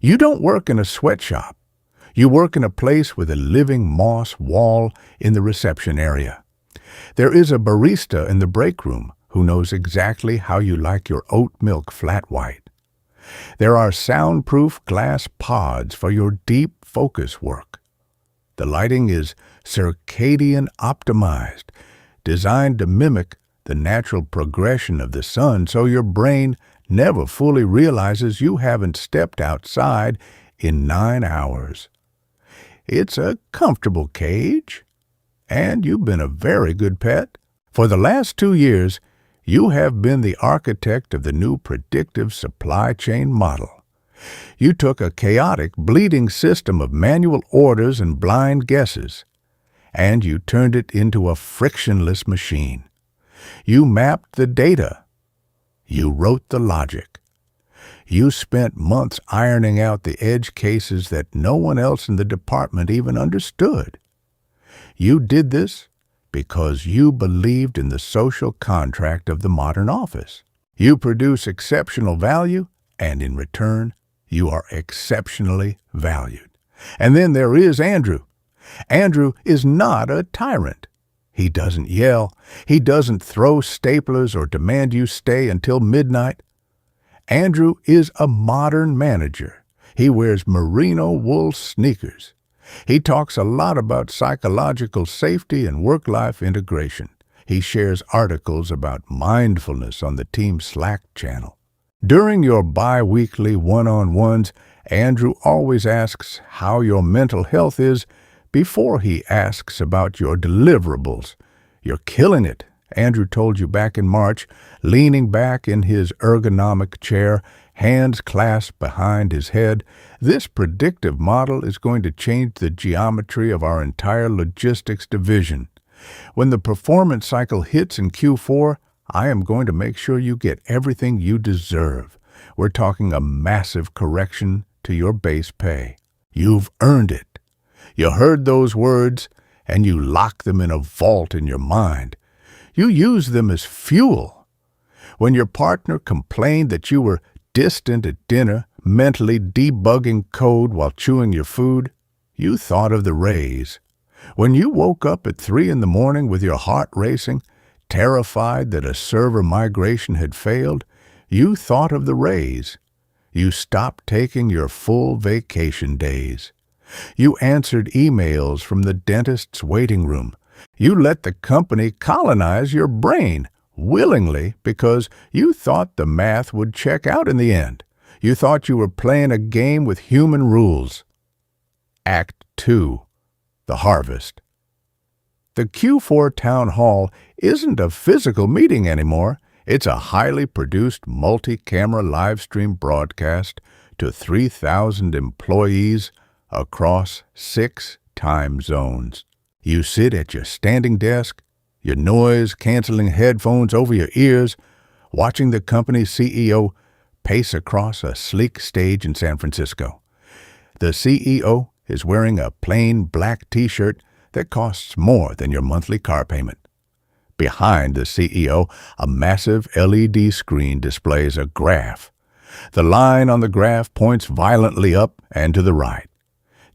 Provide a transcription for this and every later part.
You don't work in a sweatshop. You work in a place with a living moss wall in the reception area. There is a barista in the break room who knows exactly how you like your oat milk flat white. There are soundproof glass pods for your deep focus work. The lighting is circadian optimized, designed to mimic the natural progression of the sun so your brain never fully realizes you haven't stepped outside in 9 hours. It's a comfortable cage, and you've been a very good pet. For the last 2 years, you have been the architect of the new predictive supply chain model. You took a chaotic, bleeding system of manual orders and blind guesses, and you turned it into a frictionless machine. You mapped the data. You wrote the logic. You spent months ironing out the edge cases that no one else in the department even understood. You did this because you believed in the social contract of the modern office. You produce exceptional value, and in return, you are exceptionally valued. And then there is Andrew. Andrew is not a tyrant. He doesn't yell. He doesn't throw staplers or demand you stay until midnight. Andrew is a modern manager. He wears merino wool sneakers. He talks a lot about psychological safety and work-life integration. He shares articles about mindfulness on the team Slack channel. During your bi-weekly one-on-ones, Andrew always asks how your mental health is before he asks about your deliverables. You're killing it, Andrew told you back in March, leaning back in his ergonomic chair, hands clasped behind his head. This predictive model is going to change the geometry of our entire logistics division. When the performance cycle hits in Q4, I am going to make sure you get everything you deserve. We're talking a massive correction to your base pay. You've earned it. You heard those words, and you lock them in a vault in your mind. You use them as fuel. When your partner complained that you were distant at dinner, mentally debugging code while chewing your food, you thought of the raise. When you woke up at 3 in the morning with your heart racing, terrified that a server migration had failed, you thought of the raise. You stopped taking your full vacation days. You answered emails from the dentist's waiting room. You let the company colonize your brain willingly because you thought the math would check out in the end. You thought you were playing a game with human rules. Act 2. The Harvest. The Q4 Town Hall isn't a physical meeting anymore. It's a highly produced multi-camera live stream broadcast to 3,000 employees across 6 time zones. You sit at your standing desk, your noise-canceling headphones over your ears, watching the company's CEO pace across a sleek stage in San Francisco. The CEO is wearing a plain black T-shirt that costs more than your monthly car payment. Behind the CEO, a massive LED screen displays a graph. The line on the graph points violently up and to the right.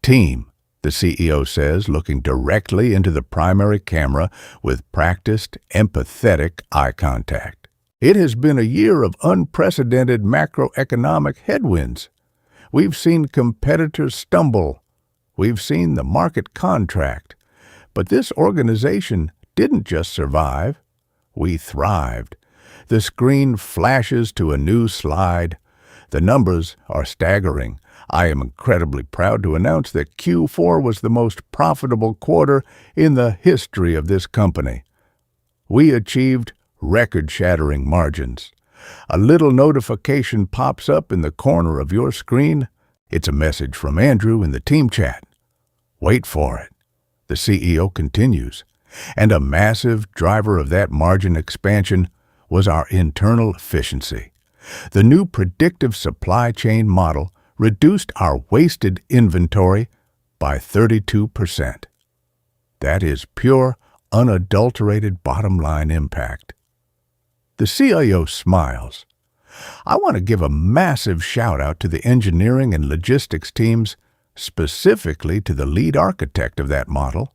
Team, the CEO says, looking directly into the primary camera with practiced, empathetic eye contact. It has been a year of unprecedented macroeconomic headwinds. We've seen competitors stumble. We've seen the market contract. But this organization didn't just survive. We thrived. The screen flashes to a new slide. The numbers are staggering. I am incredibly proud to announce that Q4 was the most profitable quarter in the history of this company. We achieved record-shattering margins. A little notification pops up in the corner of your screen. It's a message from Andrew in the team chat. Wait for it. The CEO continues. And a massive driver of that margin expansion was our internal efficiency. The new predictive supply chain model reduced our wasted inventory by 32%. That is pure, unadulterated bottom-line impact. The CIO smiles. I want to give a massive shout out to the engineering and logistics teams, specifically to the lead architect of that model.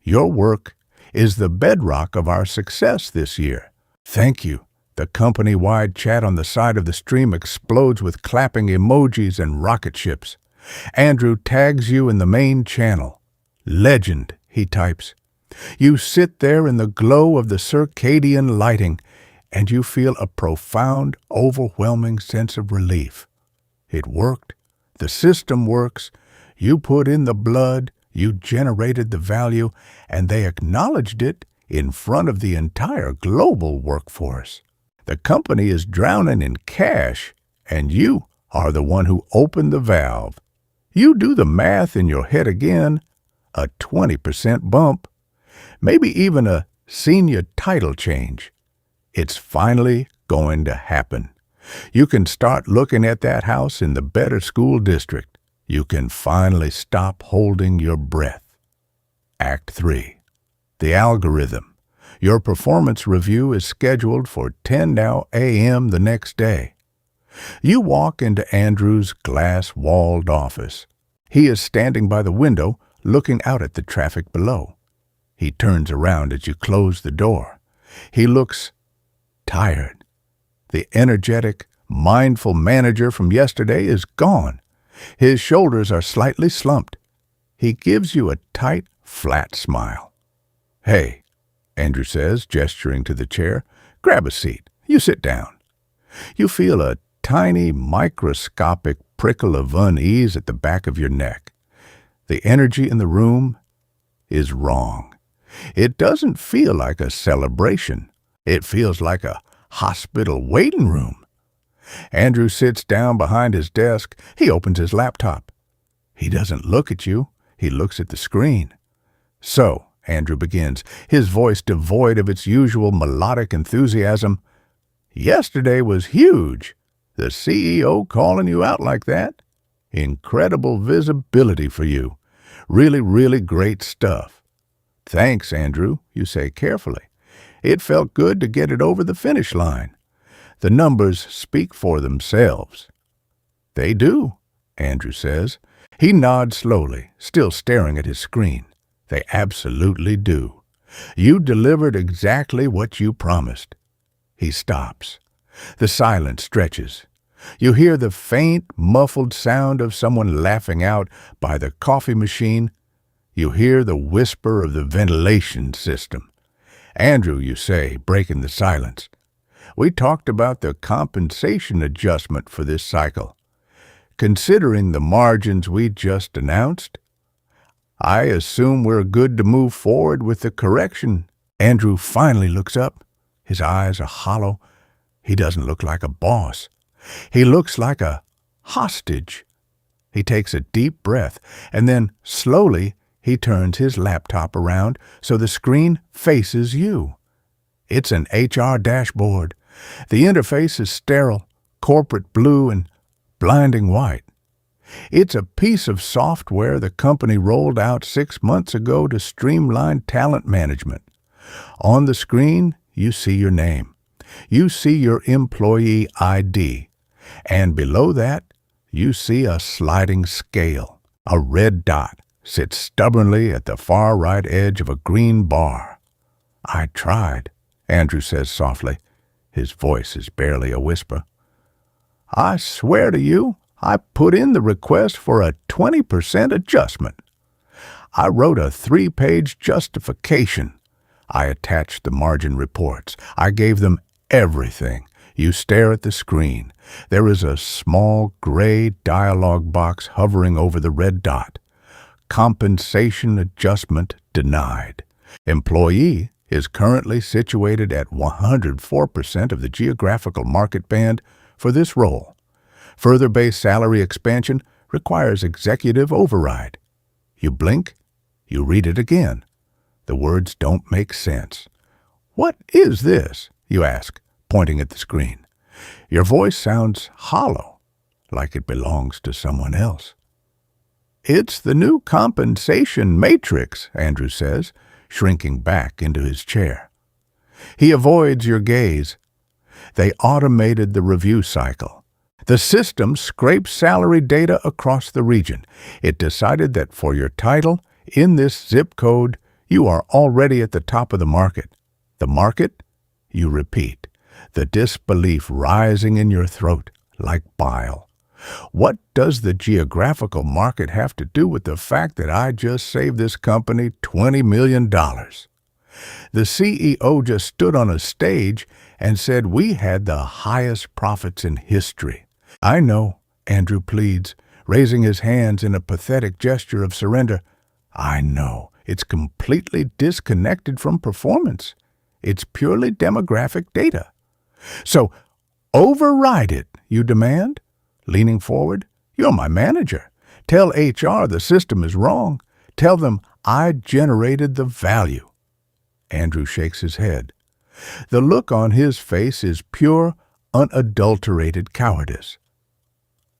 Your work is the bedrock of our success this year. Thank you. The company-wide chat on the side of the stream explodes with clapping emojis and rocket ships. Andrew tags you in the main channel. Legend, he types. You sit there in the glow of the circadian lighting, and you feel a profound, overwhelming sense of relief. It worked. The system works. You put in the blood, you generated the value, and they acknowledged it in front of the entire global workforce. The company is drowning in cash, and you are the one who opened the valve. You do the math in your head again, a 20% bump, maybe even a senior title change. It's finally going to happen. You can start looking at that house in the better school district. You can finally stop holding your breath. Act 3. The algorithm. Your performance review is scheduled for 10 a.m. the next day. You walk into Andrew's glass-walled office. He is standing by the window, looking out at the traffic below. He turns around as you close the door. He looks tired. The energetic, mindful manager from yesterday is gone. His shoulders are slightly slumped. He gives you a tight, flat smile. "Hey," Andrew says, gesturing to the chair, "grab a seat. You sit down." You feel a tiny, microscopic prickle of unease at the back of your neck. The energy in the room is wrong. It doesn't feel like a celebration. It feels like a hospital waiting room. Andrew sits down behind his desk. He opens his laptop. He doesn't look at you. He looks at the screen. "So," Andrew begins, his voice devoid of its usual melodic enthusiasm, "yesterday was huge. The CEO calling you out like that? Incredible visibility for you. Really, really great stuff." "Thanks, Andrew," you say carefully. "It felt good to get it over the finish line." The numbers speak for themselves. "They do," Andrew says. He nods slowly, still staring at his screen. "They absolutely do. You delivered exactly what you promised." He stops. The silence stretches. You hear the faint, muffled sound of someone laughing out by the coffee machine. You hear the whisper of the ventilation system. "Andrew," you say, breaking the silence, "we talked about the compensation adjustment for this cycle. Considering the margins we just announced, I assume we're good to move forward with the correction." Andrew finally looks up. His eyes are hollow. He doesn't look like a boss. He looks like a hostage. He takes a deep breath, and then, slowly, he turns his laptop around so the screen faces you. It's an HR dashboard. The interface is sterile, corporate blue, and blinding white. It's a piece of software the company rolled out 6 months ago to streamline talent management. On the screen, you see your name. You see your employee ID. And below that, you see a sliding scale. A red dot sits stubbornly at the far right edge of a green bar. "I tried," Andrew says softly. His voice is barely a whisper. "I swear to you, I put in the request for a 20% adjustment. I wrote a 3-page justification. I attached the margin reports. I gave them everything. You stare at the screen. There is a small gray dialog box hovering over the red dot. Compensation adjustment denied. Employee is currently situated at 104% of the geographical market band for this role. Further base salary expansion requires executive override. You blink. You read it again. The words don't make sense. "What is this?" you ask, pointing at the screen. Your voice sounds hollow, like it belongs to someone else. "It's the new compensation matrix," Andrew says, shrinking back into his chair. He avoids your gaze. They automated the review cycle. The system scraped salary data across the region. It decided that for your title, in this zip code, you are already at the top of the market. The market? You repeat, the disbelief rising in your throat like bile. What does the geographical market have to do with the fact that I just saved this company $20 million? The CEO just stood on a stage and said we had the highest profits in history. I know, Andrew pleads, raising his hands in a pathetic gesture of surrender. I know, it's completely disconnected from performance. It's purely demographic data. So, override it, you demand? Leaning forward, you're my manager. Tell HR the system is wrong. Tell them I generated the value. Andrew shakes his head. The look on his face is pure, unadulterated cowardice.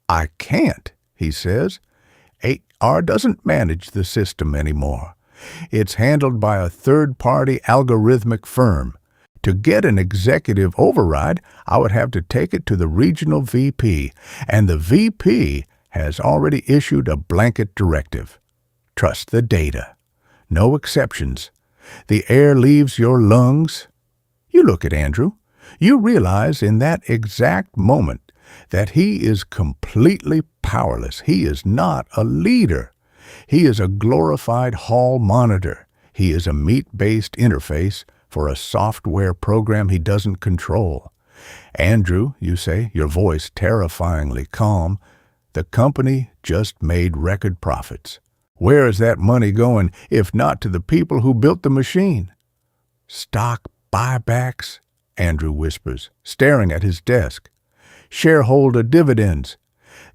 I can't, he says. HR doesn't manage the system anymore. It's handled by a third-party algorithmic firm. To get an executive override, I would have to take it to the regional VP, and the VP has already issued a blanket directive. Trust the data. No exceptions. The air leaves your lungs. You look at Andrew. You realize in that exact moment that he is completely powerless. He is not a leader. He is a glorified hall monitor. He is a meat-based interface for a software program he doesn't control. Andrew, you say, your voice terrifyingly calm, the company just made record profits. Where is that money going if not to the people who built the machine? Stock buybacks, Andrew whispers, staring at his desk. Shareholder dividends.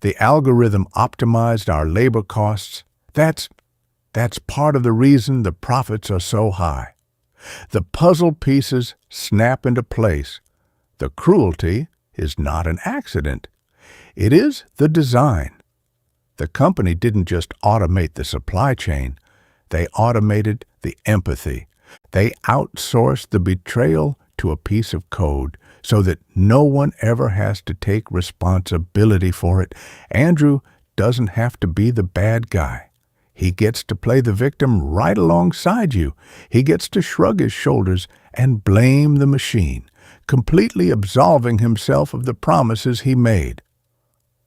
The algorithm optimized our labor costs. That's part of the reason the profits are so high. The puzzle pieces snap into place. The cruelty is not an accident. It is the design. The company didn't just automate the supply chain. They automated the empathy. They outsourced the betrayal to a piece of code so that no one ever has to take responsibility for it. Andrew doesn't have to be the bad guy. He gets to play the victim right alongside you. He gets to shrug his shoulders and blame the machine, completely absolving himself of the promises he made.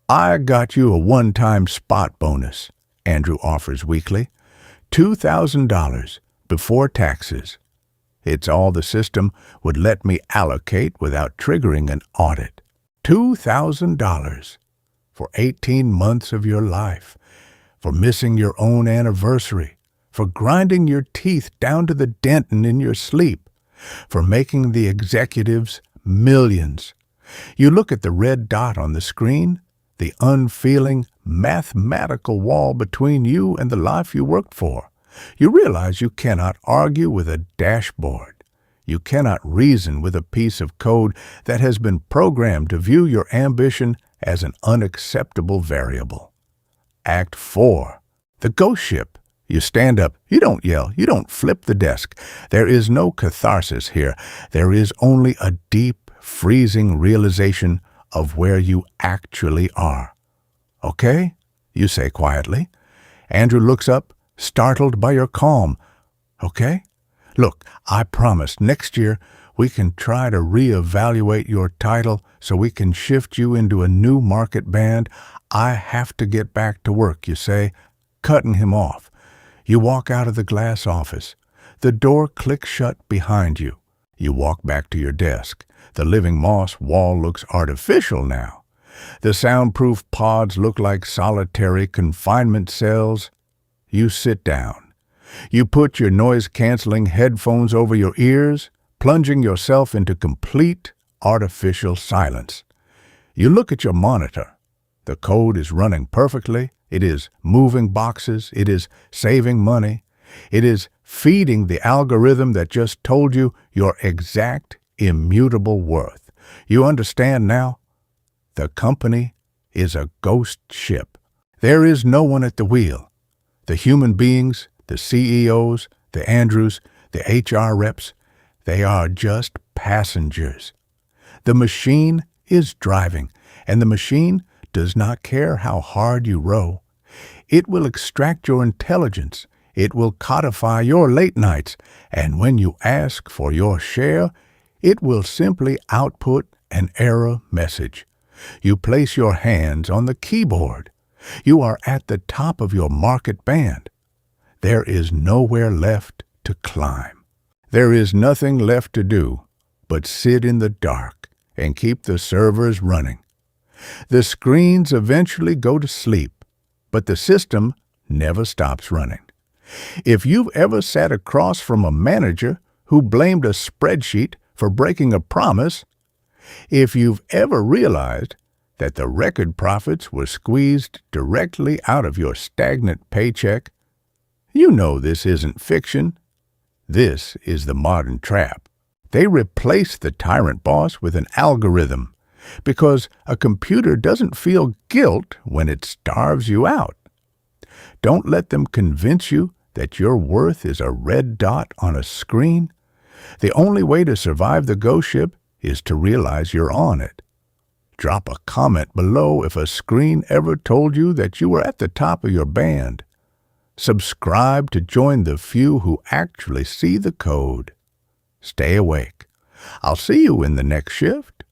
I got you a one-time spot bonus, Andrew offers weakly. $2,000 before taxes. It's all the system would let me allocate without triggering an audit. $2,000 for 18 months of your life. For missing your own anniversary, for grinding your teeth down to the dentin in your sleep, for making the executives millions. You look at the red dot on the screen, the unfeeling, mathematical wall between you and the life you worked for. You realize you cannot argue with a dashboard. You cannot reason with a piece of code that has been programmed to view your ambition as an unacceptable variable. Act 4. The ghost ship. You stand up. You don't yell. You don't flip the desk. There is no catharsis here. There is only a deep, freezing realization of where you actually are. Okay? You say quietly. Andrew looks up, startled by your calm. Okay? Look, I promise next year we can try to reevaluate your title so we can shift you into a new market band. I have to get back to work, you say, cutting him off. You walk out of the glass office. The door clicks shut behind you. You walk back to your desk. The living moss wall looks artificial now. The soundproof pods look like solitary confinement cells. You sit down. You put your noise-canceling headphones over your ears, plunging yourself into complete artificial silence. You look at your monitor. The code is running perfectly. It is moving boxes. It is saving money. It is feeding the algorithm that just told you your exact, immutable worth. You understand now? The company is a ghost ship. There is no one at the wheel. The human beings, the CEOs, the Andrews, the HR reps, they are just passengers. The machine is driving, and the machine does not care how hard you row. It will extract your intelligence. It will codify your late nights, and when you ask for your share, it will simply output an error message. You place your hands on the keyboard. You are at the top of your market band. There is nowhere left to climb. There is nothing left to do but sit in the dark and keep the servers running. The screens eventually go to sleep, but the system never stops running. If you've ever sat across from a manager who blamed a spreadsheet for breaking a promise, if you've ever realized that the record profits were squeezed directly out of your stagnant paycheck, you know this isn't fiction. This is the modern trap. They replace the tyrant boss with an algorithm because a computer doesn't feel guilt when it starves you out. Don't let them convince you that your worth is a red dot on a screen. The only way to survive the ghost ship is to realize you're on it. Drop a comment below if a screen ever told you that you were at the top of your band. Subscribe to join the few who actually see the code. Stay awake. I'll see you in the next shift.